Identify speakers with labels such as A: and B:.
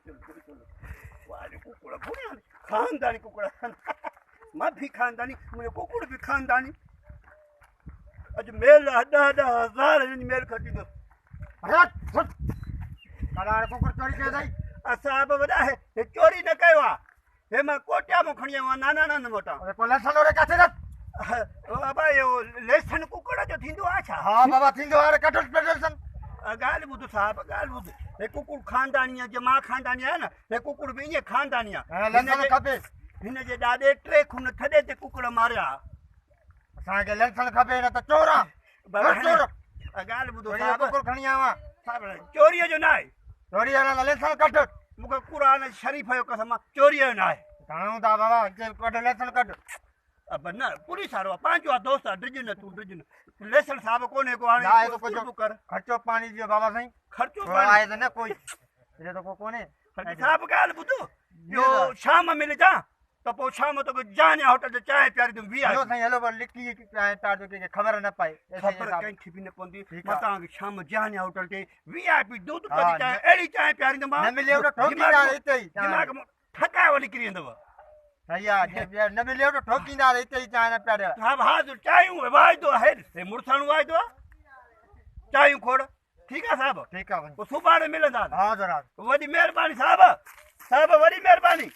A: वाले कुकुड़ बुढ़िया खानदानी कुकुड़ मां भी खानदानी मुझे कुकुड़ भी खानदानी अज मेल 10,000 मेल खटी दो
B: कलाड़ कुकुड़ चोरी कयो अथई
A: असां बि वॾा हे चोरी न कयो आहे हे मां कोटिया मां खणी आयो आहियां नाना मोटा
B: पोइ लसण ओरे किथे रख
A: बाबा इहो लेसन कुकुड़ जो थींदो आहे छा
B: हा बाबा थींदो आहे कटल पेडल्सन
A: ॻाल्हि ॿुध साहिब ॻाल्हि ॿुध हे कुकुड़ खानदानी आहे जे मां खानदानी आहे न हे कुकुड़ बि ईअं खानदानी आहे
B: लसण खपे
A: हिन जे ॾाॾे 3 खून थॾे ते कुकुड़ मारिया
B: असांखे लसण खपे न त चोर आहे
A: ॻाल्हि ॿुधो साहिब
B: कुकुड़ खणी आयो आहियां
A: साहिब चोरीअ जो न आहे
B: चोरी वारा लसण कट
A: मूंखे क़ुरान शरीफ़ जो कसम आहे चोरीअ जो न आहे
B: खणूं था बाबा कढ लसण कढ
A: अब न पुलिस वारो आहे पंहिंजो आहे दोस्त आहे ड्रिज न तूं ड्रिज न लेसन साहिब कोन्हे को हाणे
B: आहे तो
A: कुझु
B: कुझु
A: कर
B: खर्चो पाणी ॾियो बाबा साईं
A: ख़र्चो
B: आहे त न कोई हेॾो त को कोन्हे
A: साहिब ॻाल्हि ॿुधो ॿियो शाम मिलजां त पोइ शाम तोखे जानिया होटल ते चांहि पियारी तुम वी
B: हलो साईं हलो पर लिखी चांहि तार जो कंहिंखे ख़बर न पए
A: ख़बर कंहिंखे बि न पवंदी मां तव्हांखे शाम जानिया होटल ते VIP दूध पती चांहि अहिड़ी चांहि पियारींदोमांव
B: न मिलेव त ठोकींदा हिते ई
A: दिमाग़ मां ठकाए निकिरी वेंदव
B: सही आहे न मिलेव त ठोकींदा हिते ई चांहि न पियारियो
A: साहिब हा चांहियूं वाइदो आहे हे मुड़ुसणु वाइदो आहे चांहियूं खोड़ ठीकु आहे साहिब
B: ठीकु आहे
A: पोइ सुभाणे मिलंदा
B: हा जनाब
A: वॾी महिरबानी साहिब वॾी महिरबानी